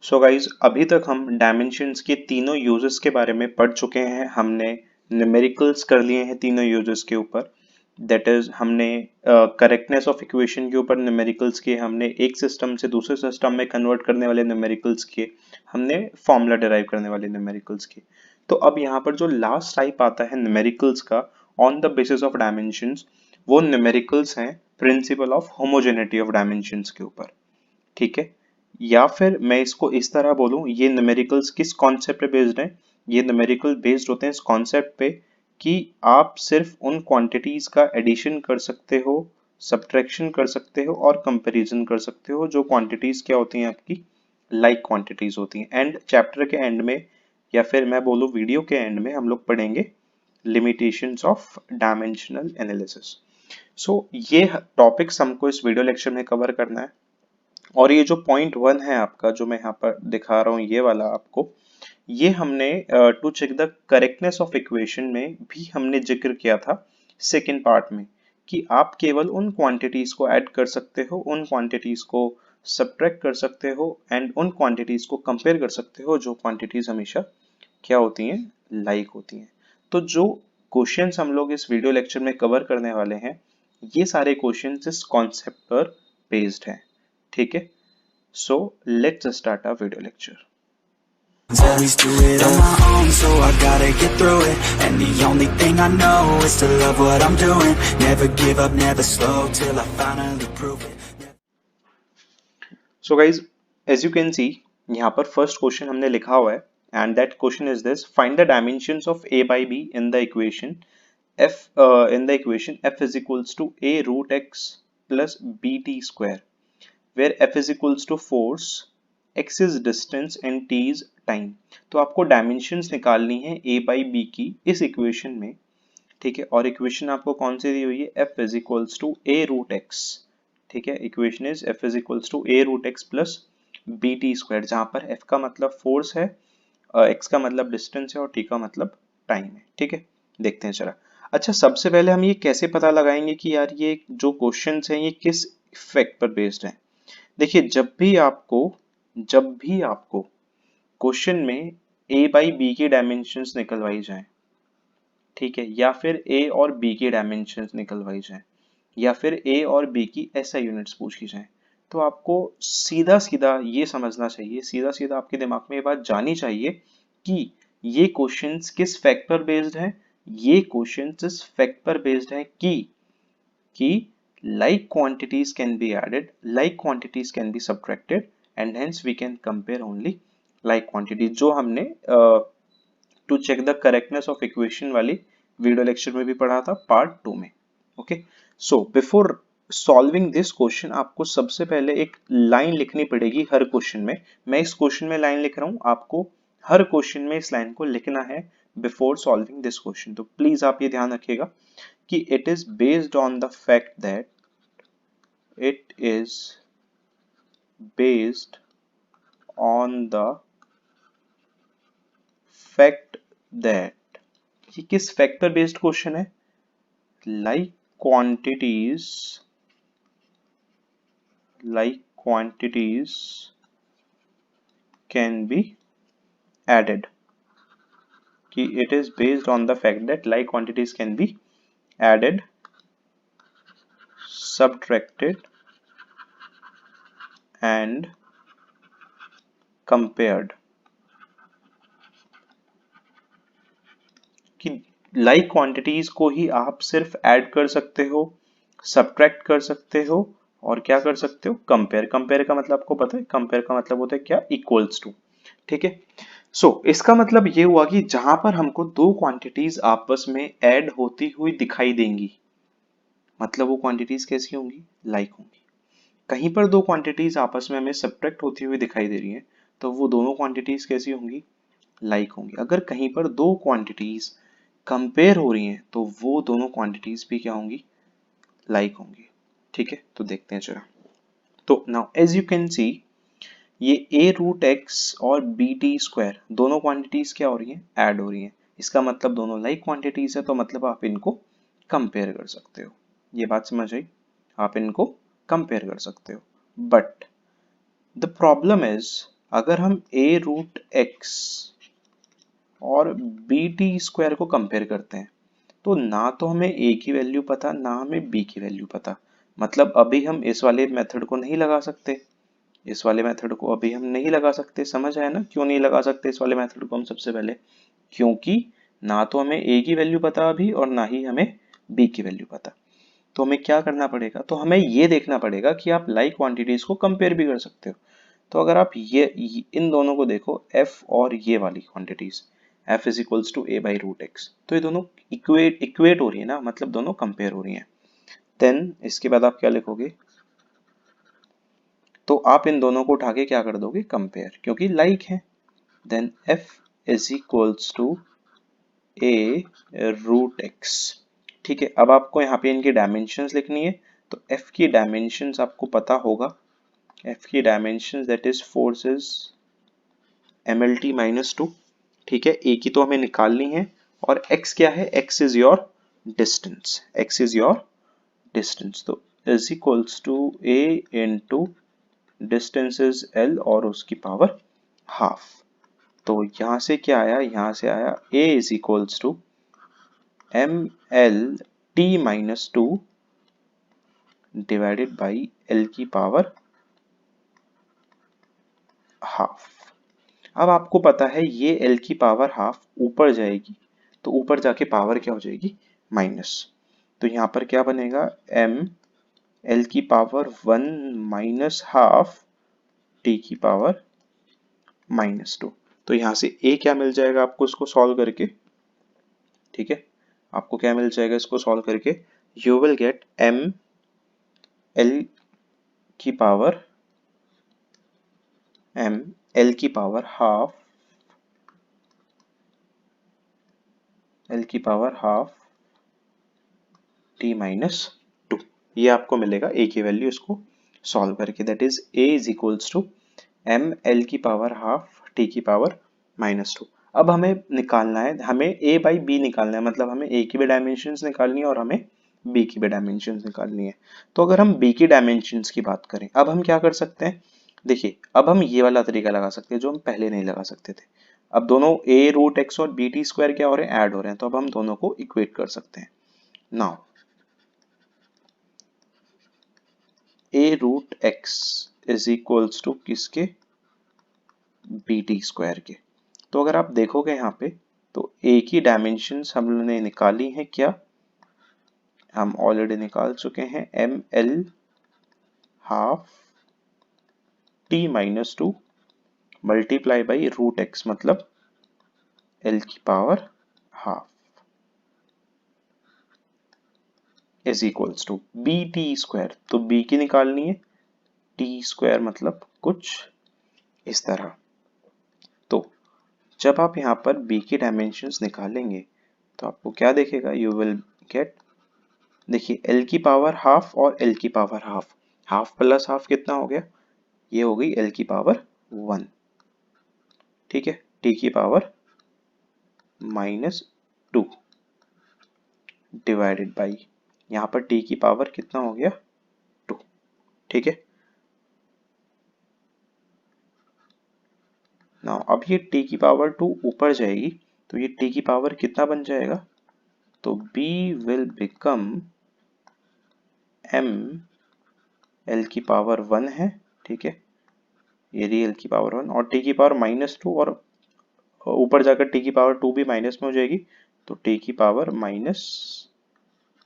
So guys अभी तक हम डायमेंशंस के तीनों यूजेस के बारे में पढ़ चुके हैं। हमने न्यूमेरिकल्स कर लिए हैं तीनों यूजेस के ऊपर। दैट इज हमने करेक्टनेस ऑफ इक्वेशन के ऊपर न्यूमेरिकल्स किए, हमने एक सिस्टम से दूसरे सिस्टम में कन्वर्ट करने वाले न्यूमेरिकल्स किए, हमने फॉर्मूला डिराइव करने वाले न्यूमेरिकल्स किए। तो अब यहाँ पर जो लास्ट टाइप आता है न्यूमेरिकल्स का on the basis of dimensions, वो न्यूमेरिकल्स हैं principle of homogeneity of dimensions के ऊपर। ठीक है, या फिर मैं इसको इस तरह बोलूं, ये न्यूमेरिकल्स किस कॉन्सेप्ट पे बेस्ड हैं? ये न्यूमेरिकल बेस्ड होते हैं इस कॉन्सेप्ट पे कि आप सिर्फ उन क्वांटिटीज का एडिशन कर सकते हो, सब्ट्रैक्शन कर सकते हो और कंपैरिजन कर सकते हो, जो क्वांटिटीज क्या होती हैं आपकी लाइक क्वांटिटीज होती हैं। एंड चैप्टर के एंड में या फिर मैं बोलूं वीडियो के एंड में हम लोग पढ़ेंगे लिमिटेशंस ऑफ डायमेंशनल एनालिसिस। सो ये टॉपिक्स हमको इस वीडियो लेक्चर में कवर करना है। और ये जो पॉइंट 1 है आपका, जो मैं यहाँ पर दिखा रहा हूँ ये वाला आपको, ये हमने to check the correctness of equation में भी हमने जिक्र किया था सेकेंड पार्ट में, कि आप केवल उन क्वांटिटीज को ऐड कर सकते हो, उन क्वांटिटीज को सब्ट्रैक्ट कर सकते हो एंड उन क्वांटिटीज को कंपेयर कर सकते हो जो क्वांटिटीज हमेशा क्या होती हैं, लाइक होती हैं। तो जो क्वेश्चंस हम लोग इस वीडियो लेक्चर में कवर करने वाले हैं, ये सारे क्वेश्चंस इस कॉन्सेप्ट पर बेस्ड हैं। ठीक है, so let's start our video lecture. Always do it on my own, so I gotta get through it. And the only thing I know is to love what I'm doing. Never give up, never slow, till I finally prove it. So guys, as you can see, यहाँ पर first question हमने लिखा हुआ है, and that question is this: find the dimensions of a by b in the equation f is equals to a root x plus bt square, where f is equals to force, x is distance and t is time। तो आपको dimensions निकालनी है a by b की इस equation में। ठीक है, और इक्वेशन आपको कौन सी दी हुई है? f is equals to a root x। ठीक है, equation is f is equals to a root x plus bt square, जहां पर f का मतलब फोर्स है, x का मतलब डिस्टेंस है और t का मतलब टाइम है। ठीक है, देखते हैं चला। अच्छा, सबसे पहले हम ये कैसे पता लगाएंगे कि यार ये जो क्वेश्चंस हैं ये किस फैक्ट पर बेस्ड हैं? देखिए, जब भी आपको क्वेश्चन में a बाई बी की डायमेंशंस निकलवाई जाएं, ठीक है, या फिर a और b की डायमेंशंस निकलवाई जाएं, या फिर a और b की SI यूनिट्स पूछी जाएं, तो आपको सीधा सीधा ये समझना चाहिए, सीधा सीधा आपके दिमाग में ये बात जानी चाहिए कि ये क्वेश्चंस किस फैक्ट पर बेस्ड हैं। ये क्वेश्चंस इस फैक्ट पर बेस्ड हैं कि like quantities can be added, like quantities can be subtracted, and hence we can compare only like quantities, जो हमने to check the correctness of equation वाली वीडियो लेक्चर में भी पढ़ा था पार्ट 2 में। Okay, so before solving this question आपको सबसे पहले एक लाइन लिखनी पड़ेगी हर क्वेश्चन में। मैं इस क्वेश्चन में लाइन लिख रहा हूं, आपको हर क्वेश्चन में इस लाइन को लिखना है बिफोर सॉल्विंग दिस क्वेश्चन। तो प्लीज आप ये ध्यान रखिएगा कि it is based on the fact that it is based on the fact that, ये किस फैक्ट पर बेस्ड क्वेश्चन है? like quantities can be added, कि it is based on the fact that like quantities can be added, subtracted and compared, कि like quantities को ही आप सिर्फ add कर सकते हो, सब्ट्रैक्ट कर सकते हो और क्या कर सकते हो? कंपेयर। कंपेयर का मतलब आपको पता है? कंपेयर का मतलब होता है क्या? Equals to. ठीक है, सो इसका मतलब ये हुआ कि जहां पर हमको दो क्वांटिटीज आपस में ऐड होती हुई दिखाई देंगी, मतलब वो क्वांटिटीज कैसी होंगी? लाइक होंगी। कहीं पर दो क्वांटिटीज आपस में हमें सब्ट्रैक्ट होती हुई दिखाई दे रही हैं, तो वो दोनों क्वांटिटीज कैसी होंगी? लाइक होंगी। अगर कहीं पर दो क्वांटिटीज कंपेयर हो रही हैं, तो वो दोनों क्वांटिटीज भी क्या होंगी? लाइक होंगी। ठीक है, तो देखते हैं जरा। तो now as you can see, ये a रूट एक्स और बी टी स्क्वायर दोनों क्वांटिटीज क्या हो रही हैं? ऐड हो रही हैं। इसका मतलब दोनों लाइक क्वांटिटीज है, तो मतलब आप इनको कंपेयर कर सकते हो। ये बात समझ आई? आप इनको कंपेयर कर सकते हो। बट द प्रॉब्लम इज अगर हम a रूट x और bt स्क्वायर को कंपेयर करते हैं तो ना तो हमें a की वैल्यू पता ना हमें b की वैल्यू पता, मतलब अभी हम इस वाले मेथड को नहीं लगा सकते, इस वाले मेथड को अभी हम नहीं लगा सकते। समझ आया ना क्यों नहीं लगा सकते इस वाले मेथड को हम? सबसे पहले क्योंकि ना तो हमें a की वैल्यू पता अभी और ना ही हमें b की वैल्यू पता। तो हमें क्या करना पड़ेगा, तो हमें ये देखना पड़ेगा कि आप लाइक क्वांटिटीज को कंपेयर भी कर सकते हो। तो अगर आप ये इन दोनों को देखो, f और ये वाली quantities f is equals to a by root X, तो ये दोनों इक्वेट हो रही है ना, मतलब दोनों कंपेयर हो रही हैं। देन इसके बाद आप क्या लिखोगे, तो आप इन दोनों को उठा के क्या कर दोगे, कंपेयर, क्योंकि लाइक है। Then f is equals to a root X. ठीक है, अब आपको यहाँ पे इनकी डायमेंशंस लिखनी है। तो f की डायमेंशंस आपको पता होगा, f की dimensions that is forces mlt minus 2। ठीक है, a की तो हमें निकालनी है और x क्या है, x is your distance, x is your distance. तो is equals to a into distance is l और उसकी पावर हाफ। तो यहां से क्या आया, यहां से आया a is equals to mlt minus 2 divided by l की पावर हाफ। अब आपको पता है ये l की पावर हाफ ऊपर जाएगी, तो ऊपर जाके पावर क्या हो जाएगी, माइनस। तो यहाँ पर क्या बनेगा, m l की पावर 1 माइनस हाफ t की पावर माइनस 2। तो यहाँ से a क्या मिल जाएगा आपको इसको सॉल्व करके, ठीक है, आपको क्या मिल जाएगा इसको सॉल्व करके, you will get m l की पावर हाफ l की पावर हाफ t माइनस 2। ये आपको मिलेगा a की वैल्यू इसको सॉल्व करके, that is a is equals to m l की पावर हाफ t की पावर माइनस 2। अब हमें निकालना है, हमें a बाई b निकालना है, मतलब हमें a की भी डायमेंशंस निकालनी है और हमें b की भी डायमेंशंस निकालनी है। तो अगर हम b की डायमेंशंस की बात करें, अब हम क्या कर सकते हैं, देखिए अब हम ये वाला तरीका लगा सकते हैं जो हम पहले नहीं लगा सकते थे। अब दोनों a रूट x और bt स्क्वायर क्या हो रहे हैं, ऐड हो रहे हैं, तो अब हम दोनों को इक्वेट कर सकते हैं। Now a root x is equals to किसके, bt स्क्वायर के। तो अगर आप देखोगे यहाँ पे, तो a की डायमेंशंस हमने निकाली हैं, क्या हम ऑलरेडी निकाल चुके हैं, M L half t minus 2 multiply by root X, मतलब l की power half is equals to B T square. तो b की निकालनी है, t स्क्वायर मतलब कुछ इस तरह। तो जब आप यहाँ पर b की डायमेंशंस निकालेंगे तो आपको क्या देखेगा, यू विल गेट, देखिए l की पावर हाफ और l की power half, half plus half कितना हो गया, ये हो गई l की पावर 1। ठीक है, t की पावर माइनस 2 डिवाइडेड बाई, यहाँ पर t की पावर कितना हो गया, 2। ठीक है, नाउ अब ये t की पावर 2 ऊपर जाएगी तो ये t की पावर कितना बन जाएगा, तो b will become m l की पावर 1 है। ठीक है, ये रही l की पावर 1 और t की पावर माइनस 2, और ऊपर जाकर t की पावर 2 भी माइनस में हो जाएगी, तो t की पावर माइनस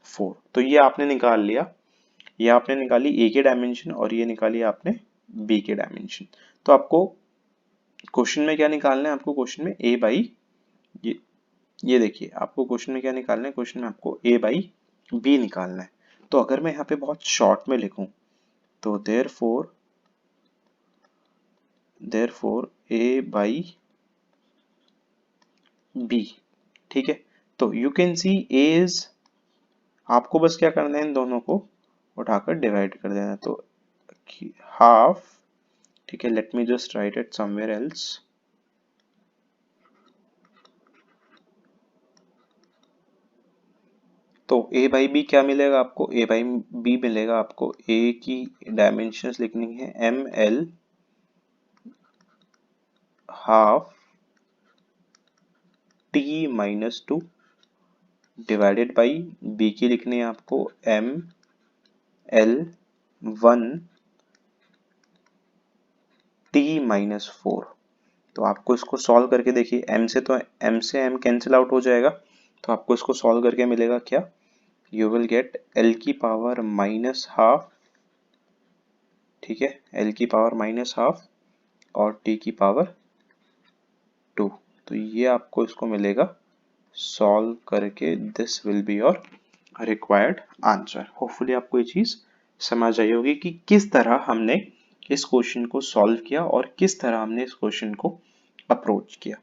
4। तो ये आपने निकाल लिया, ये आपने निकाली a की डायमेंशन और ये निकाली आपने b की डायमेंशन। तो आपको क्वेश्चन में क्या निकालना है, आपको क्वेश्चन में a बाई, ये देखिए आपको क्वेश्चन में क्या निकालना है, क्वेश्चन में आपको a बाई b निकालना है। तो अगर मैं यहाँ पे बहुत शॉर्ट में लिखूं, तो देयरफॉर a बाई b। ठीक है, तो you can C a is, आपको बस क्या करना है, इन दोनों को उठाकर डिवाइड कर देना, तो हाफ। ठीक है, let me just right it somewhere else. तो a बाई बी क्या मिलेगा आपको, a बाई बी मिलेगा आपको, a की डायमेंशंस लिखनी है M L half T minus 2 divided by B की लिखनी है आपको एम एल 1 टी माइनस 4। तो आपको इसको सॉल्व करके देखिए, एम से एम कैंसिल आउट हो जाएगा, तो आपको इसको सॉल्व करके मिलेगा क्या, यू विल गेट एल की पावर माइनस हाफ, ठीक है, एल की पावर माइनस हाफ और टी की पावर 2। तो ये आपको इसको मिलेगा सॉल्व करके, this will be your required answer. Hopefully आपको ये चीज समझ आई होगी कि किस तरह हमने इस क्वेश्चन को सॉल्व किया और किस तरह हमने इस क्वेश्चन को अप्रोच किया।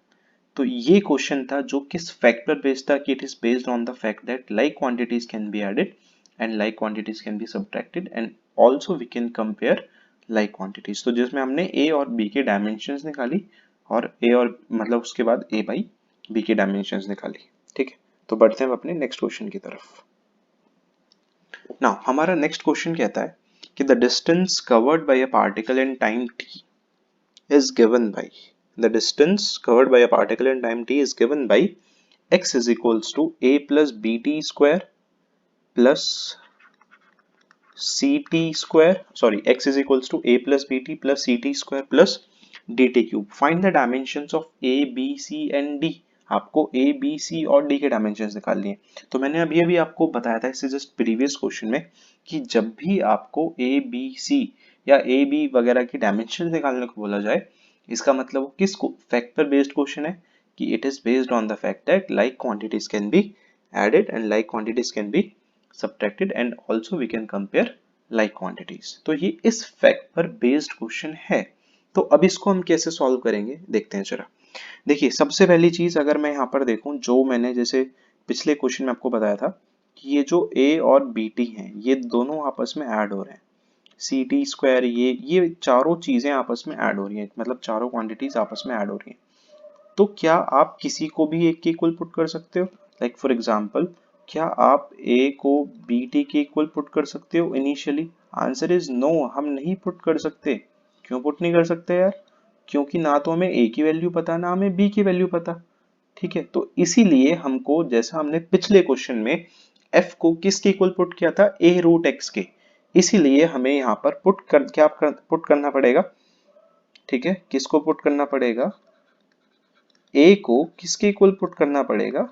तो ये क्वेश्चन था जो किस फैक्ट पर बेस्ड था, कि it is based on the fact that like quantities can be added and like quantities can be subtracted and also we can compare like quantities. तो जिसमें हमने ए और बी के डायमेंशंस निकाली और ए और मतलब उसके बाद ए बाई बी की डायमेंशंस निकाली, ठीक है। तो बढ़ते हैं अपने नेक्स्ट क्वेश्चन की तरफ। नाउ हमारा नेक्स्ट क्वेश्चन कहता है कि the distance covered by a particle in time t is given by, the distance covered by a particle in time t is given by x is equals to a plus bt square plus ct square, sorry, x is equals to a plus bt plus ct square plus dt cube. Find the dimensions of a b c and d। आपको a b c और d के dimensions निकालनी है। तो मैंने अभी अभी आपको बताया था इससे जस्ट प्रीवियस क्वेश्चन में कि जब भी आपको a b c या a b वगैरह की डायमेंशन निकालने को बोला जाए, इसका मतलब वो किस फैक्ट पर बेस्ड क्वेश्चन है, कि it is based on the fact that like quantities can be added and like quantities can be subtracted and also we can compare like quantities। तो ये इस फैक्ट पर बेस्ड क्वेश्चन है। तो अब इसको हम कैसे सॉल्व करेंगे देखते हैं जरा। देखिए सबसे पहली चीज अगर मैं यहाँ पर देखूं, जो मैंने जैसे पिछले क्वेश्चन में आपको बताया था कि ये जो a और bt हैं ये दोनों आपस में ऐड हो रहे हैं, सी टी स्क्वायर, ये चारों चीजें आपस में ऐड हो रही हैं, मतलब चारों क्वांटिटीज आपस में ऐड हो रही हैं। तो क्या आप किसी को भी एक के इक्वल पुट कर सकते हो, लाइक फॉर एग्जांपल क्या आप a को bt के इक्वल पुट कर सकते हो इनिशियली? आंसर इज नो, हम नहीं पुट कर सकते। क्यों पुट नहीं कर सकते यार? क्योंकि ना तो हमें a की वैल्यू पता ना हमें b की वैल्यू पता, ठीक है। तो इसीलिए हमको, जैसा हमने पिछले क्वेश्चन में f को किसके इक्वल पुट किया था, a रूट x के, इसीलिए हमें यहाँ पर पुट करना पड़ेगा, ठीक है। किसको पुट करना पड़ेगा, a को किसके इक्वल पुट करना पड़ेगा,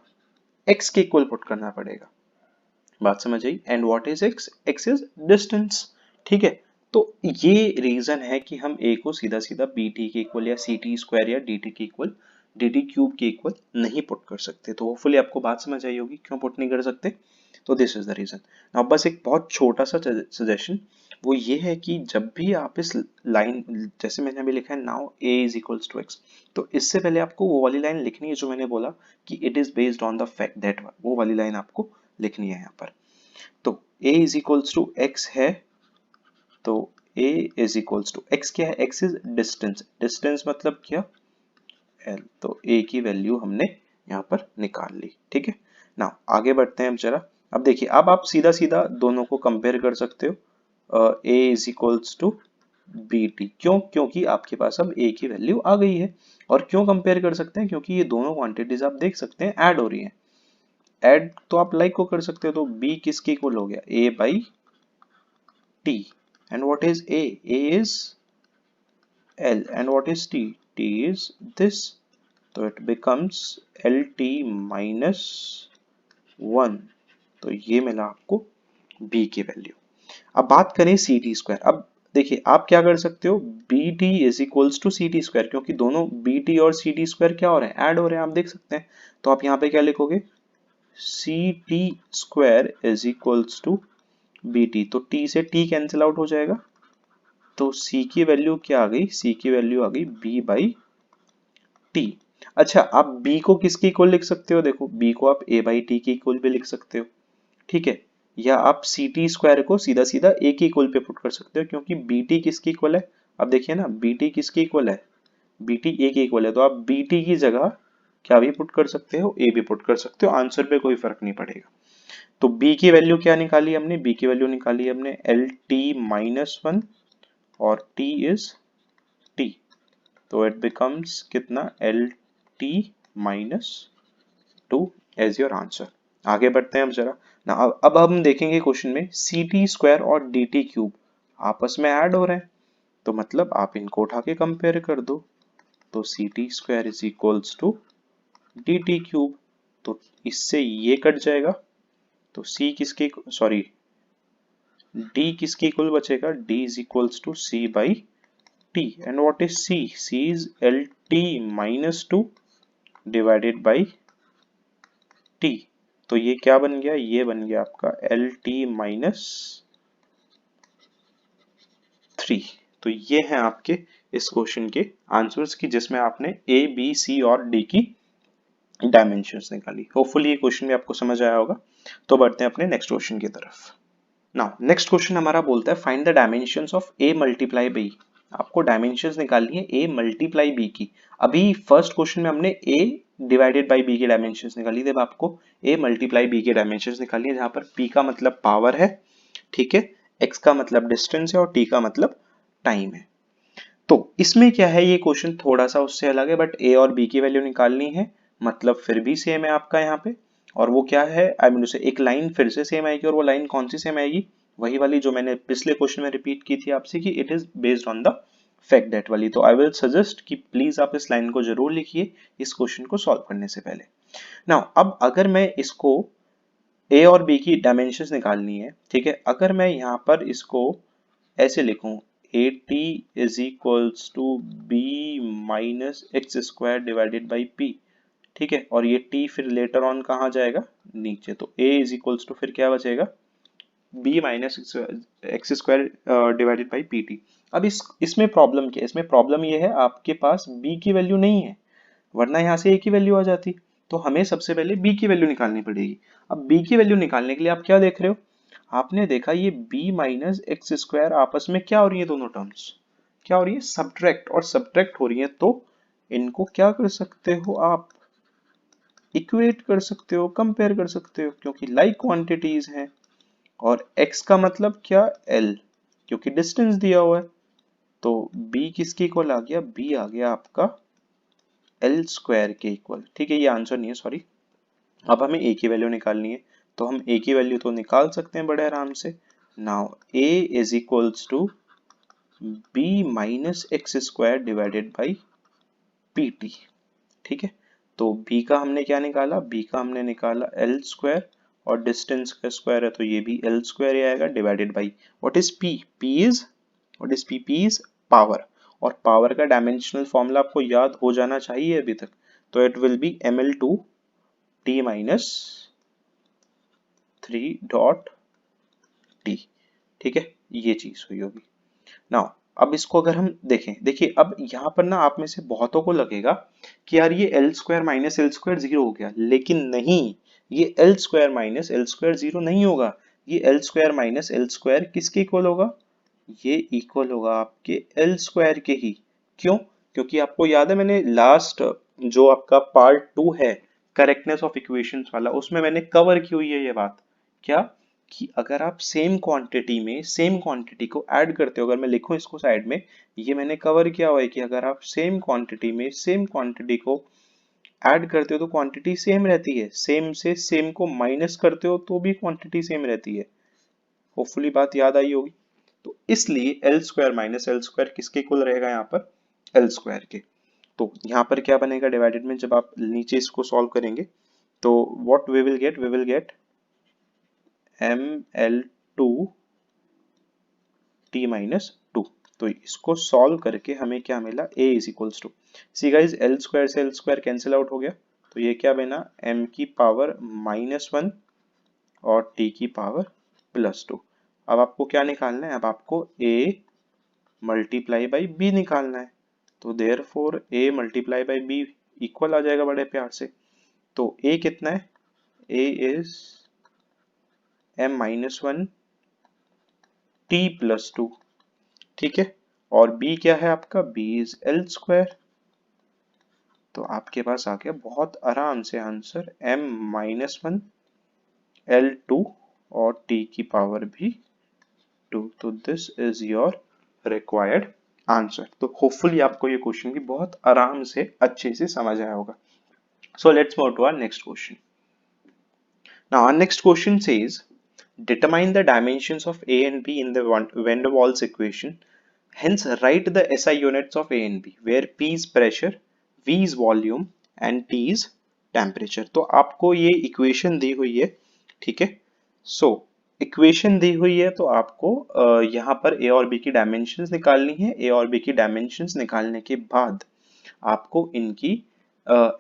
x के इक्वल पुट करना पड़ेगा। बात समझ आई? And what is x? x is distance, ठीक है। तो ये रीजन है कि हम a को सीधा सीधा bt के इक्वल या ct स्क्वायर या dt के इक्वल, dt क्यूब के इक्वल नहीं पुट कर सकते। तो होपफुली आपको बात समझ आई होगी क्यों पुट नहीं कर सकते। तो दिस इज द रीजन। अब बस एक बहुत छोटा सा सजेशन, वो ये है कि जब भी आप इस लाइन, जैसे मैंने अभी लिखा है now a is equals to x, तो इससे पहले आपको वो वाली लाइन लिखनी है जो मैंने बोला कि it is based on the fact that, वो वाली लाइन आपको लिखनी है यहाँ पर। तो a is equals to x है, तो a is equals to x क्या है, x इज डिस्टेंस, डिस्टेंस मतलब क्या, l। तो a की वैल्यू हमने यहाँ पर निकाल ली, ठीक है ना। आगे बढ़ते हैं हम जरा। अब देखिए, अब आप सीधा सीधा दोनों को कंपेयर कर सकते हो, a is equals to bt, क्यों, क्योंकि आपके पास अब a की वैल्यू आ गई है। और क्यों कंपेयर कर सकते हैं, क्योंकि ये दोनों क्वांटिटीज आप देख सकते हैं ऐड हो रही हैं। ऐड तो आप लाइक को कर सकते हो, तो b किसके इक्वल हो गया, a by t। And what is a? a is l and what is t? t is this, तो इट बिकम्स lt माइनस 1। तो ये मिला आपको b की वैल्यू। अब बात करें सी टी स्क्वायर। अब देखिए आप क्या कर सकते हो, B T is equals to C T square, क्योंकि दोनों बी टी और सी टी स्क्वायर क्या हो रहे हैं, ऐड हो रहे हैं, आप देख सकते हैं। तो आप यहाँ पे क्या लिखोगे, C T square is equals to B T, तो टी से टी कैंसिल आउट हो जाएगा, तो सी की वैल्यू क्या आ गई, सी की वैल्यू आ गई बी बाई टी। अच्छा, आप बी को किसके इक्वल लिख सकते हो, देखो बी को आप ए बाई टी के इक्वल भी लिख सकते हो, ठीक है। या आप सी टी स्क्वायर को सीधा सीधा ए के इक्वल पे पुट कर सकते हो, क्योंकि बी टी किसके इक्वल है, अब देखिए ना बी टी किसके इक्वल है, बी टी ए के इक्वल है, तो आप बी टी की जगह क्या भी पुट कर सकते हो, ए भी पुट कर सकते हो, आंसर पे कोई फर्क नहीं पड़ेगा। तो b की वैल्यू क्या निकाली हमने, b की वैल्यू निकाली हमने एल टी माइनस 1 और t इज t। तो इट बिकम्स कितना L T minus 2 as your answer. आगे बढ़ते हैं अब जरा ना। अब हम देखेंगे क्वेश्चन में सी टी स्क्वायर और डी टी क्यूब आपस में ऐड हो रहे हैं, तो मतलब आप इनको उठा के कंपेयर कर दो। तो C T square is equals to D T cube, तो इससे ये कट जाएगा, तो सी किसके सॉरी डी किसके इक्वल बचेगा, D is equals to C by T. And what is C, C is L T minus 2 divided by T. तो ये क्या बन गया, ये बन गया आपका एल टी माइनस 3। तो ये हैं आपके इस क्वेश्चन के आंसर्स की जिसमें आपने ए बी सी और डी की डायमेंशंस निकाली। होपफुली ये क्वेश्चन भी आपको समझ आया होगा। तो बढ़ते हैं अपने नेक्स्ट क्वेश्चन की तरफ। नाउ नेक्स्ट क्वेश्चन हमारा बोलता है find the dimensions of A multiply B. आपको डायमेंशंस निकालनी है ए मल्टीप्लाई बी की। अभी फर्स्ट क्वेश्चन में हमने ए डिवाइडेड बाई बी की डायमेंशंस निकाली थी, अब आपको ए मल्टीप्लाई बी की डायमेंशंस निकालनी है, जहां पर पी का मतलब पावर है, ठीक है, एक्स का मतलब डिस्टेंस है और टी का मतलब टाइम है। तो इसमें क्या है, ये क्वेश्चन थोड़ा सा उससे अलग है, बट ए और बी की वैल्यू निकालनी है, मतलब फिर भी सेम है आपका यहाँ पे। और वो क्या है, आई मीन उसे एक लाइन फिर से सेम आएगी, और वो लाइन कौन सी सेम आएगी, वही वाली जो मैंने पिछले क्वेश्चन में रिपीट की थी आपसे कि it is based on the fact that वाली। तो आई विल सजेस्ट कि प्लीज आप इस लाइन को जरूर लिखिए इस क्वेश्चन को सॉल्व करने से पहले। नाउ अब अगर मैं इसको ए और बी की डायमेंशंस निकालनी है, ठीक है, अगर मैं यहाँ पर इसको ऐसे लिखूं A T is equals to B minus X square divided by P, ठीक है, और ये t फिर लेटर ऑन कहाँ जाएगा, नीचे, तो a इज इक्वल्स टू फिर क्या बचेगा, b minus X square divided by P T. अब इसमें प्रॉब्लम क्या है, इसमें प्रॉब्लम ये है आपके पास b की वैल्यू नहीं है, वरना यहाँ से a की वैल्यू आ जाती। तो हमें सबसे पहले b की वैल्यू निकालनी पड़ेगी। अब b की वैल्यू निकालने के लिए आप क्या देख रहे हो, आपने देखा ये b माइनस एक्स स्क्वायर आपस में क्या हो रही है, दोनों टर्म्स क्या हो रही है, सब्ट्रैक्ट, और सब्ट्रैक्ट हो रही है, तो इनको क्या कर सकते हो आप, इक्वेट कर सकते हो, कंपेयर कर सकते हो, क्योंकि लाइक क्वांटिटीज हैं। और x का मतलब क्या, l, क्योंकि डिस्टेंस दिया हुआ है, तो b किसके इक्वल आ गया, b आ गया आपका l स्क्वायर के इक्वल, ठीक है, ये आंसर नहीं है, सॉरी। अब हमें a की वैल्यू निकालनी है, तो हम a की वैल्यू तो निकाल सकते हैं बड़े आराम से। Now a is equals to b minus X square divided by P T, ठीक है। तो b का हमने क्या निकाला, b का हमने निकाला l स्क्वायर, और डिस्टेंस का स्क्वायर है तो ये भी l स्क्वायर ही आएगा, divided by what is p, p is what is p, p is power, और पावर का डायमेंशनल फॉर्मूला आपको याद हो जाना चाहिए अभी तक, तो it will be ml2 t minus 3 dot t, ठीक है, ये चीज हुई होगी। नाउ अब इसको अगर हम देखें, देखिए अब यहाँ पर ना आप में से बहुतों को लगेगा कि यार ये L square minus L square zero हो गया, लेकिन नहीं, ये L square minus L square zero नहीं होगा, ये L square minus L square किसके इक्वल होगा, ये इक्वल होगा आपके एल स्क्वायर के ही। क्यों, क्योंकि आपको याद है मैंने लास्ट जो आपका पार्ट 2 है करेक्टनेस ऑफ इक्वेशंस वाला, उसमें मैंने कवर की हुई है ये बात, क्या कि अगर आप सेम क्वांटिटी में सेम क्वांटिटी को ऐड करते हो, अगर मैं लिखूं इसको साइड में, ये मैंने कवर किया हुआ है कि अगर आप सेम क्वांटिटी में सेम क्वांटिटी को ऐड करते हो तो क्वांटिटी सेम रहती है, सेम से सेम को माइनस करते हो तो भी क्वांटिटी सेम रहती है। होपफुली बात याद आई होगी। तो इसलिए L square minus L square किसके इक्वल रहेगा, यहाँ पर एल स्क्वायर के। तो यहाँ पर क्या बनेगा डिवाइडेड में, जब आप नीचे इसको सॉल्व करेंगे तो what we will get ml2 t minus 2। तो इसको सॉल्व करके हमें क्या मिला, a is equals to, see guys L square से एल स्क्वायर कैंसिल आउट हो गया, तो ये क्या बना, m की पावर -1 और t की पावर +2। अब आपको क्या निकालना है, अब आपको a मल्टीप्लाई बाई b निकालना है, तो therefore a multiply by b equal आ जाएगा बड़े प्यार से। तो a कितना है, a इज m-1 t + 2, ठीक है, और b क्या है आपका, b इज l स्क्वायर। तो आपके पास आ गया बहुत आराम से आंसर m-1 l2 और t की पावर भी 2। तो this is your required answer. तो होपफुली आपको ये क्वेश्चन भी बहुत आराम से अच्छे से समझ आया होगा। So let's move to our next question. Now our next question says determine the dimensions of A and B in the van der Waals equation. Hence, write the SI units of A and B, where P is pressure, V is volume, and T is temperature. तो आपको ये equation दी हुई है, ठीक है। So equation दी हुई है, तो आपको यहाँ पर A और B की डायमेंशंस निकालनी है। A और B की डायमेंशंस निकालने के बाद आपको इनकी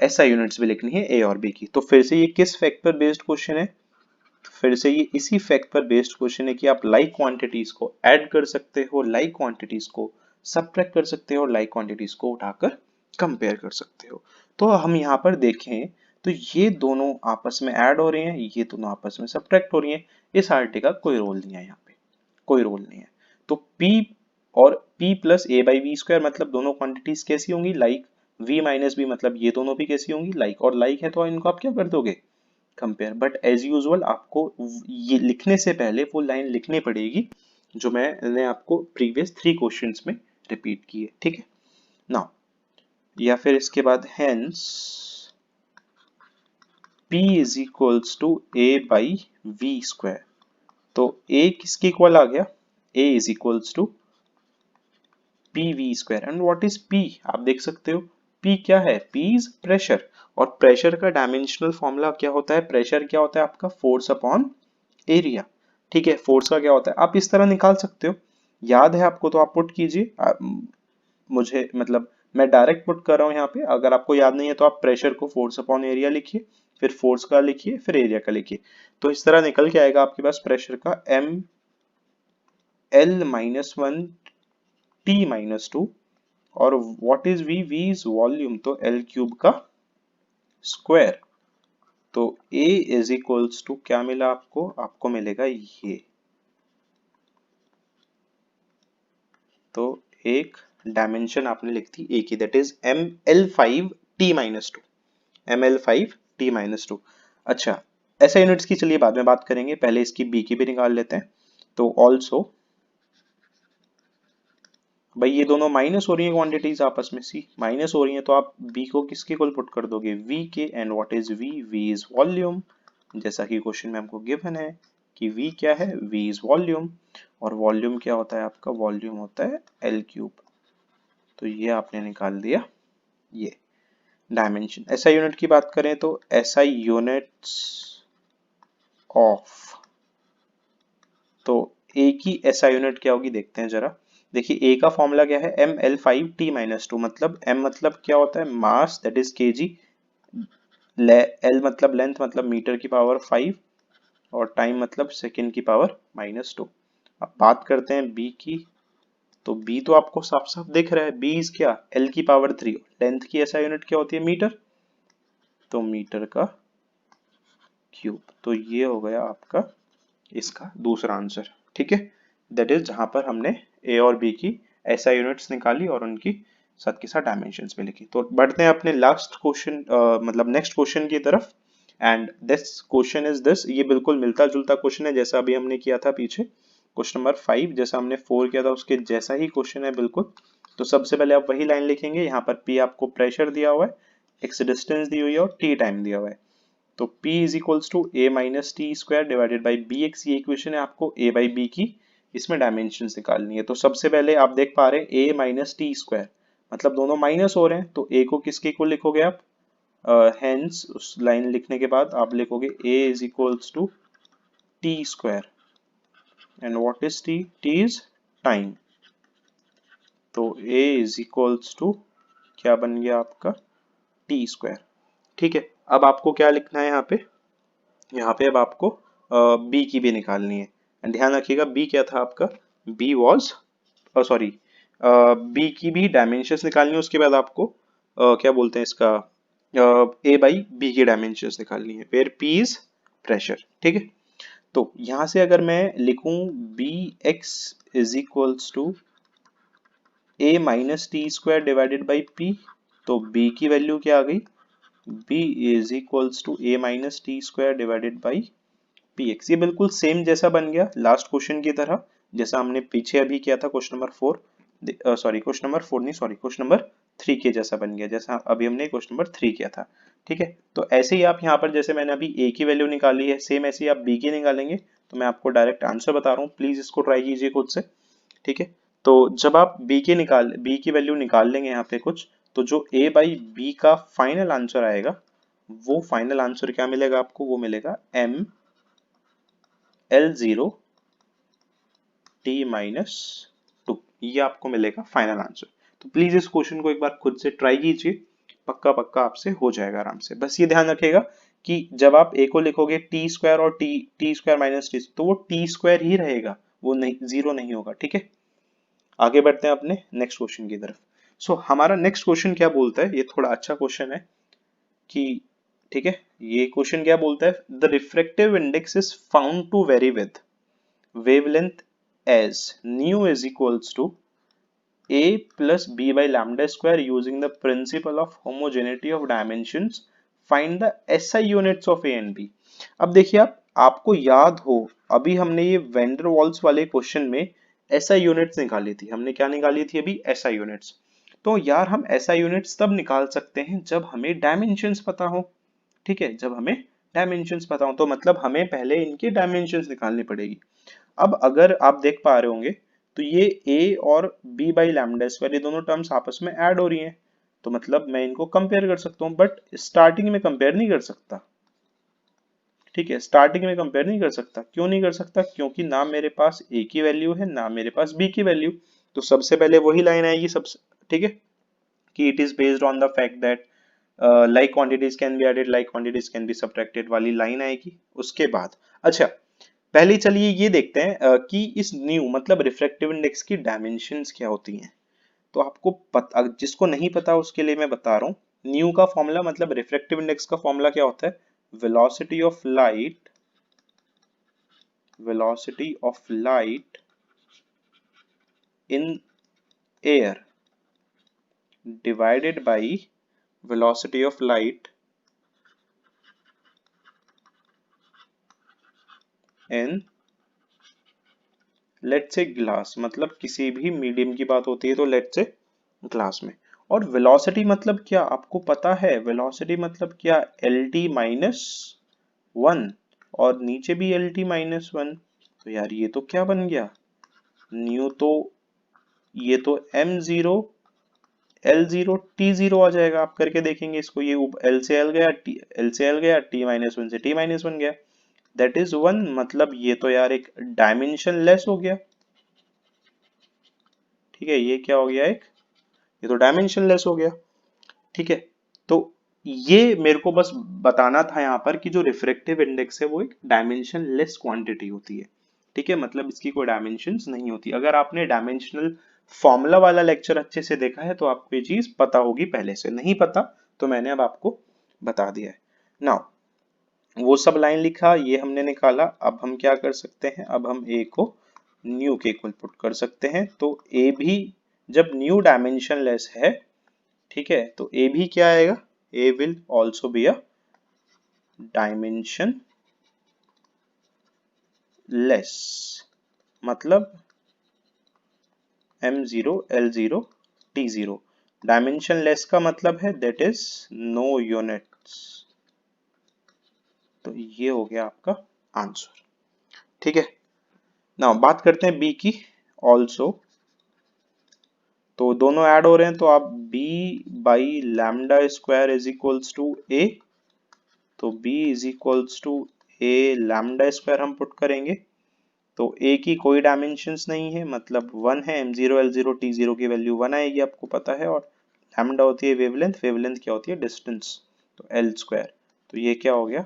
SI यूनिट्स भी लिखनी है A और B की। तो फिर से ये किस फैक्ट पर बेस्ड क्वेश्चन है? फिर से ये इसी फैक्ट पर बेस्ड क्वेश्चन है कि आप लाइक क्वांटिटीज को ऐड कर सकते हो, लाइक क्वांटिटीज को सबट्रैक्ट कर सकते हो, लाइक क्वांटिटीज को उठाकर कंपेयर कर सकते हो। तो हम यहाँ पर देखें तो ये दोनों आपस में ऐड हो रहे हैं, ये दोनों आपस में सबट्रैक्ट हो रही हैं। इस आरटी का कोई रोल नहीं है, यहाँ पे कोई रोल नहीं है। तो P और P plus A by V square मतलब दोनों क्वांटिटीज कैसी होंगी? लाइक। V माइनस बी मतलब ये दोनों भी कैसी होंगी? लाइक। और लाइक है तो इनको आप क्या कर दोगे? कंपेयर। बट एज यूजुअल आपको ये लिखने से पहले वो लाइन लिखनी पड़ेगी जो मैंने आपको प्रीवियस 3 क्वेश्चंस में रिपीट की है, ठीक है। नाउ या फिर इसके बाद hence P is equals to A by V square. तो A किसके इक्वल आ गया? A is equals to P V square. And what is P? आप देख सकते हो P क्या है? P is pressure. और प्रेशर का डायमेंशनल फॉर्मूला क्या होता है? प्रेशर क्या होता है आपका? फोर्स अपॉन एरिया, ठीक है। फोर्स का क्या होता है आप इस तरह निकाल सकते हो। याद है आपको तो आप पुट कीजिए। मुझे मतलब मैं डायरेक्ट पुट कर रहा हूं यहाँ पे। अगर आपको याद नहीं है तो आप प्रेशर को फोर्स अपॉन एरिया लिखिए, फिर फोर्स का लिखिए, फिर एरिया का लिखिए। तो इस तरह निकल के आएगा आपके पास प्रेशर का M L minus one T minus two. और what is V? V is volume, तो एल क्यूब का स्क्वायर। तो A इज इक्वल्स टू क्या मिला आपको? आपको मिलेगा ये। तो एक डायमेंशन आपने लिख दी A की, that is ML5T minus two. ML5T minus two. अच्छा, ऐसा यूनिट्स की चलिए बाद में बात करेंगे, पहले इसकी B की भी निकाल लेते हैं। तो ऑल्सो भाई ये दोनों माइनस हो रही है क्वांटिटीज आपस में, सी माइनस हो रही है, तो आप B को किसके इक्वल पुट कर दोगे? V के। And what is V? V is volume, जैसा कि क्वेश्चन में हमको गिवन है कि V क्या है? V is volume. और वॉल्यूम क्या होता है आपका? वॉल्यूम होता है L क्यूब। तो ये आपने निकाल दिया ये डायमेंशन। SI यूनिट की बात करें तो SI यूनिट्स ऑफ, तो A की SI यूनिट क्या होगी देखते हैं जरा। देखिए A का फॉर्मूला क्या है? ML5T minus two. मतलब M मतलब क्या होता है? मास, दैट इज kg। L मतलब लेंथ मतलब मीटर की पावर 5, और टाइम मतलब सेकेंड की पावर माइनस टू। अब बात करते हैं B की। तो B तो आपको साफ साफ दिख रहा है, B इज क्या? L की पावर 3। लेंथ की SI यूनिट क्या होती है? मीटर। तो मीटर का क्यूब। तो ये हो गया आपका इसका दूसरा आंसर, ठीक है। दैट इज जहां पर हमने A और B की SI यूनिट्स निकाली और उनकी साथ के साथ डायमेंशंस भी लिखी। तो बढ़ते हैं अपने लास्ट क्वेश्चन मतलब नेक्स्ट क्वेश्चन की तरफ। And this question is this, ये बिल्कुल मिलता जुलता क्वेश्चन है जैसा अभी हमने किया था पीछे क्वेश्चन नंबर 5, जैसा हमने 4 किया था उसके जैसा ही क्वेश्चन है बिल्कुल। तो सबसे पहले आप वही लाइन लिखेंगे। यहाँ पर P आपको प्रेशर दिया हुआ है, x डिस्टेंस दी हुई है और T टाइम दिया हुआ है। तो P is equals to A minus T square divided by BX। ये इक्वेशन है, आपको A बाई B की इसमें डायमेंशन निकालनी है। तो सबसे पहले आप देख पा रहे हैं A माइनस टी स्क्वायर मतलब दोनों माइनस हो रहे हैं, तो A को किसके इक्वल लिखोगे आप? हेंस उस लाइन लिखने के बाद आप लिखोगे A is equals to T square. And what is T? T is time. तो A इज इक्वल्स टू क्या बन गया आपका? टी स्क्वायर, ठीक है। अब आपको क्या लिखना है यहाँ पे? यहाँ पे अब आपको B की भी निकालनी है। एंड ध्यान रखिएगा B क्या था आपका? B वॉज सॉरी B की भी डायमेंशंस निकालनी है, उसके बाद आपको क्या बोलते हैं इसका A बाई B की डायमेंशंस निकालनी है, वेयर P इज प्रेशर, ठीक है। तो यहाँ से अगर मैं लिखूं BX is equals to A minus T square divided by P, तो B की वैल्यू क्या आ गई? B is equals to A minus T square divided by px। ये बिल्कुल सेम जैसा बन गया लास्ट क्वेश्चन की तरह, जैसा हमने पीछे अभी किया था question number 4। Sorry question number 4 नहीं, सॉरी क्वेश्चन नंबर 3 के जैसा बन गया, जैसा अभी हमने क्वेश्चन नंबर 3 किया था। ठीक है, तो ऐसे ही आप यहाँ पर जैसे मैंने अभी ए की वैल्यू निकाली है, सेम ऐसे ही आप बी की निकालेंगे। तो मैं आपको डायरेक्ट आंसर बता रहा हूँ, प्लीज इसको ट्राई कीजिए खुद से। ठीक है, तो जब आप बी की वैल्यू निकाल लेंगे यहाँ पे कुछ, तो जो ए बाई बी का फाइनल आंसर आएगा, वो फाइनल आंसर क्या मिलेगा आपको, वो मिलेगा M L zero T minus 2, ये आपको मिलेगा फाइनल आंसर। तो प्लीज इस क्वेश्चन को एक बार खुद से ट्राई कीजिए, पक्का पक्का आपसे हो जाएगा आराम से। बस ये ध्यान रखिएगा कि जब आप ए को लिखोगे टी स्क्वायर और टी स्क्वायर माइनस टी, तो वो टी स्क्वायर ही रहेगा, वो नहीं, जीरो नहीं होगा। ठीक है, आगे बढ़ते हैं अपने नेक्स्ट क्वेश्चन की तरफ। सो हमारा नेक्स्ट क्वेश्चन क्या बोलता है, ये थोड़ा अच्छा क्वेश्चन है कि, ठीक है, ये क्वेश्चन क्या बोलता है, the refractive index is found to vary with wavelength as nu is equals to a plus b by lambda square using the principle of homogeneity of dimensions. Find the SI units of a and b. अब देखिए, आपको याद हो अभी हमने ये vendor walls वाले question में SI यूनिट्स निकाली थी। हमने क्या निकाली थी अभी, SI यूनिट्स। तो यार हम SI यूनिट्स तब निकाल सकते हैं जब हमें डायमेंशंस पता हो। ठीक है, जब हमें डायमेंशंस पता हो, तो मतलब हमें पहले इनकी डायमेंशंस निकालनी पड़ेगी। अब अगर आप देख पा रहे होंगे तो ये a और b बाई लैम्डा स्क्वायर, ये दोनों टर्म्स आपस में ऐड हो रही हैं, तो मतलब मैं इनको कंपेयर कर सकता हूँ, बट स्टार्टिंग में कंपेयर नहीं कर सकता। ठीक है, स्टार्टिंग में कंपेयर नहीं कर सकता। क्यों नहीं कर सकता, क्योंकि ना मेरे पास a की वैल्यू है ना मेरे पास b की वैल्यू। तो सबसे पहले वही लाइन आएगी सबसे, ठीक है, कि it is based on the fact that like quantities can be added like quantities can be subtracted वाली लाइन आएगी। उसके बाद अच्छा, पहले चलिए ये देखते हैं कि इस न्यू मतलब रिफ्रैक्टिव इंडेक्स की डायमेंशंस क्या होती हैं। तो आपको पता, जिसको नहीं पता उसके लिए मैं बता रहा हूँ, न्यू का फॉर्मूला मतलब रिफ्रैक्टिव इंडेक्स का फॉर्मूला क्या होता है, velocity of light in air divided by velocity of light in लेट से ग्लास, मतलब किसी भी मीडियम की बात होती है तो लेट से ग्लास में। और वेलोसिटी मतलब क्या आपको पता है, वेलोसिटी मतलब क्या, एल टी माइनस 1 और नीचे भी एल टी माइनस 1। तो यार ये तो क्या बन गया, न्यू, तो ये तो M zero L zero T zero आ जाएगा। आप करके देखेंगे इसको, ये एल से एल गया, एल से एल गया, टी माइनस 1 से टी माइनस 1 गया, दैट इज 1। मतलब ये तो यार एक डायमेंशन लेस हो गया। ठीक है, ये क्या हो गया, एक, ये तो डायमेंशन लेस हो गया। ठीक है, तो ये मेरे को बस बताना था यहाँ पर कि जो रिफ्रैक्टिव इंडेक्स है वो एक डायमेंशन लेस क्वांटिटी होती है। ठीक है, मतलब इसकी कोई डायमेंशंस नहीं होती। अगर आपने डायमेंशनल फॉर्मूला वाला लेक्चर अच्छे से देखा है तो आपको ये चीज पता होगी, पहले से नहीं पता तो मैंने अब आपको बता दिया है। नाउ वो सब लाइन लिखा, ये हमने निकाला, अब हम क्या कर सकते हैं, अब हम ए को न्यू के इक्वल पुट कर सकते हैं। तो ए भी जब न्यू डायमेंशन लेस है, ठीक है, तो ए भी क्या आएगा, A will also be a dimensionless, मतलब m0 l0 t0। Dimension less का मतलब है दैट इज नो यूनिट्स। तो ये हो गया आपका आंसर। ठीक है, नाउ बात करते हैं बी की ऑल्सो। तो दोनों ऐड हो रहे हैं, तो आप b by lambda square is equals to a, तो b is equals to a lambda square हम पुट करेंगे। तो a की कोई डायमेंशंस नहीं है, मतलब 1 है, m0 l0 t0 की वैल्यू 1 आएगी, आपको पता है। और लैम्डा होती है वेवलेंथ, वेवलेंथ क्या होती है, डिस्टेंस, तो l स्क्वायर। तो ये क्या हो गया,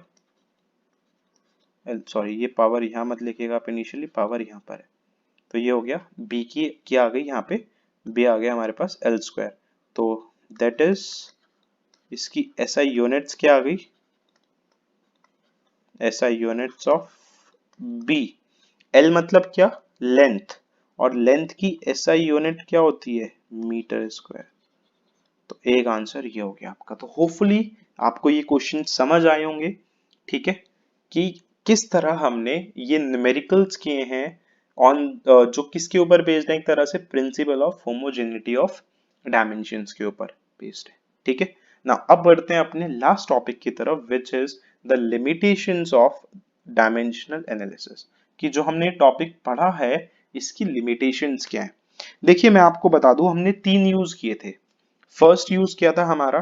सॉरी ये पावर यहाँ मत लिखिएगा आप, इनिशियली पावर यहाँ पर है। तो ये हो गया b की क्या आ गई यहाँ पे, b आ गया हमारे पास l स्क्वायर। तो दैट इज इसकी SI यूनिट्स क्या आ गई, SI units of b, L मतलब क्या, लेंथ, और लेंथ की SI यूनिट क्या होती है, मीटर स्क्वायर। तो एक आंसर ये हो गया आपका। तो होपफुली आपको ये क्वेश्चन समझ आए होंगे, ठीक है, कि किस तरह हमने ये न्यूमेरिकल्स किए हैं ऑन जो किसके ऊपर बेस्ड है, एक तरह से principle of homogeneity of dimensions के ऊपर बेस्ड है। ठीक है ना, अब बढ़ते हैं अपने लास्ट टॉपिक की तरफ which is the limitations of dimensional analysis, कि जो हमने टॉपिक पढ़ा है इसकी लिमिटेशंस क्या है। देखिए मैं आपको बता दूं, हमने 3 यूज किए थे। फर्स्ट यूज किया था हमारा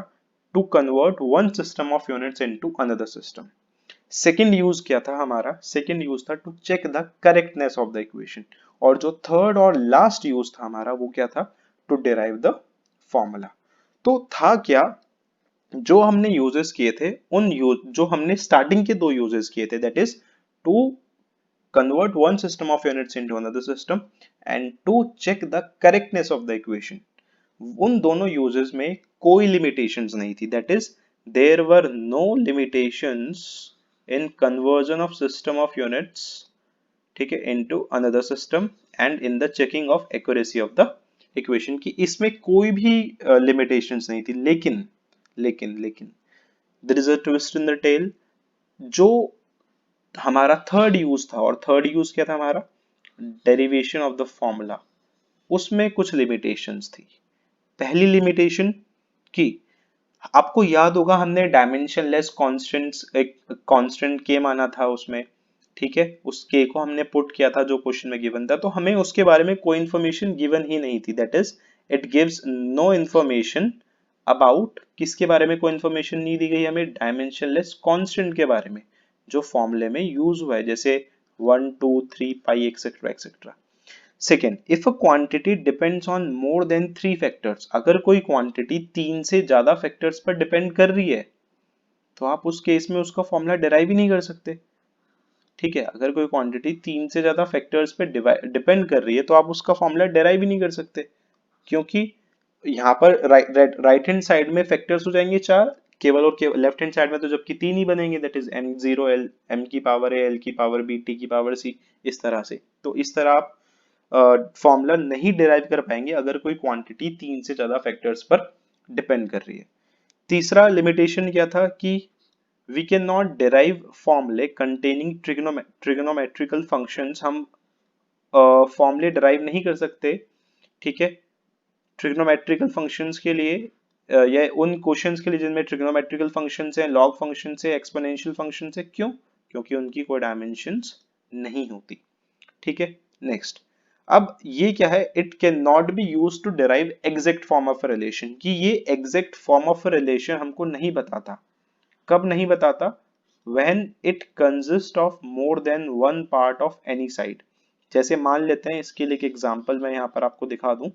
to convert one system of units into another system. Second use क्या था हमारा, सेकंड यूज था to check the correctness of the equation. और जो थर्ड और लास्ट यूज था हमारा वो क्या था, टू डिराइव द फॉर्मूला। तो था क्या, जो हमने यूजेस किए थे उन यूज, जो हमने स्टार्टिंग के 2 यूजेस किए थे, that is to convert one system of units into another system and to check the correctness of the equation, उन दोनों यूजेस में कोई लिमिटेशंस नहीं थी, that is there were no limitations in conversion of system of units, ठीक है, into another system and in the checking of accuracy of the equation, की इसमें कोई भी लिमिटेशंस नहीं थी। लेकिन लेकिन लेकिन there is a twist in the tail, जो हमारा थर्ड यूज था, और थर्ड यूज क्या था हमारा, डेरिवेशन ऑफ द फॉर्मूला, उसमें कुछ लिमिटेशंस थी। पहली लिमिटेशन की आपको याद होगा, हमने डायमेंशनलेस कांस्टेंट्स, एक कांस्टेंट के माना था उसमें, ठीक है, उस के को हमने पुट किया था जो क्वेश्चन में गिवन था, तो हमें उसके बारे में कोई इंफॉर्मेशन गिवन ही नहीं थी, that is it gives no information about, किसके बारे में कोई इंफॉर्मेशन नहीं दी गई हमें, डायमेंशनलेस कांस्टेंट के बारे में जो फॉर्मूले में यूज हुआ है, जैसे 1 2 3 pi etcetera etcetera. Second, if a quantity depends on more than 3 factors, अगर कोई क्वांटिटी 3 से ज्यादा फैक्टर्स पर डिपेंड कर रही है तो आप उस केस में उसका फॉर्मूला डिराइव ही नहीं कर सकते। ठीक है, अगर कोई क्वांटिटी 3 से ज्यादा फैक्टर्स पे डिपेंड कर रही है तो आप उसका फॉर्मूला डिराइव ही नहीं कर सकते, क्योंकि यहाँ पर राइट हैंड साइड में फैक्टर्स हो जाएंगे 4 केवल, और लेफ्ट हैंड साइड में तो जबकि 3 ही बनेंगे, that is m0 l, m की पावर a, l की पावर b, t की पावर c, इस तरह से। तो इस तरह आप फॉर्मूला नहीं डिराइव कर पाएंगे अगर कोई क्वांटिटी 3 से ज्यादा फैक्टर्स पर डिपेंड कर रही है। तीसरा लिमिटेशन क्या था कि we cannot derive formulae containing trigonometrical functions, हम फॉर्मूले डिराइव नहीं कर सकते, ठीक है, ट्रिग्नोमेट्रिकल फंक्शंस के लिए, या उन क्वेश्चंस के लिए जिनमें ट्रिग्नोमेट्रिकल फंक्शंस हैं, लॉग फंक्शंस है, एक्सपोनेंशियल फंक्शंस है। क्यों? क्योंकि उनकी कोई डायमेंशंस नहीं होती। ठीक है, नेक्स्ट, अब ये क्या है, it can not be use to derive exact form of relation, कि ये एग्जैक्ट फॉर्म ऑफ रिलेशन हमको नहीं बताता। कब नहीं बताता? when it consists of more than one part of any side। जैसे मान लेते हैं, इसके लिए एक एग्जांपल मैं यहाँ पर आपको दिखा दूं।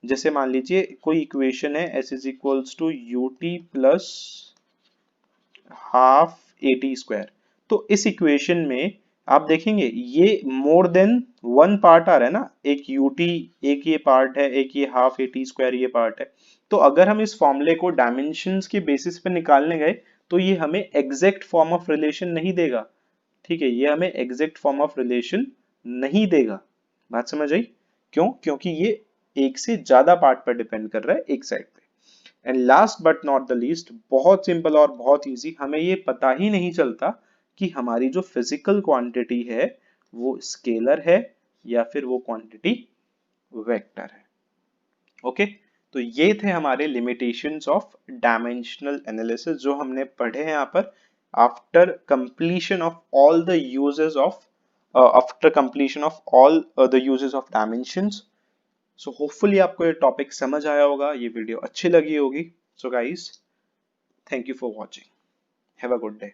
जैसे मान लीजिए कोई इक्वेशन है s is equals to ut plus half at square. तो इस इक्वेशन में आप देखेंगे ये मोर देन वन पार्ट आ रहा है ना, एक ut, एक ये पार्ट है, एक ये हाफ at स्क्वायर ये पार्ट है। तो अगर हम इस फॉर्मूले को डायमेंशंस के बेसिस पे निकालने गए तो ये हमें एग्जैक्ट फॉर्म ऑफ रिलेशन नहीं देगा। ठीक है, ये हमें एग्जैक्ट फॉर्म ऑफ रिलेशन नहीं देगा। बात समझ आई? क्यों? क्योंकि ये एक से ज्यादा पार्ट पर डिपेंड कर रहा है एक साइड पे। And last but not the least, बहुत सिंपल और बहुत इजी, हमें ये पता ही नहीं चलता कि हमारी जो फिजिकल क्वांटिटी है वो स्केलर है या फिर वो क्वांटिटी वेक्टर है। ओके, तो ये थे हमारे लिमिटेशंस ऑफ डायमेंशनल एनालिसिस जो हमने पढ़े हैं यहाँ पर, after completion of all the uses of after completion of all the uses of dimensions. So hopefully आपको ये टॉपिक समझ आया होगा, ये वीडियो अच्छी लगी होगी। So guys, thank you for watching, have a good day.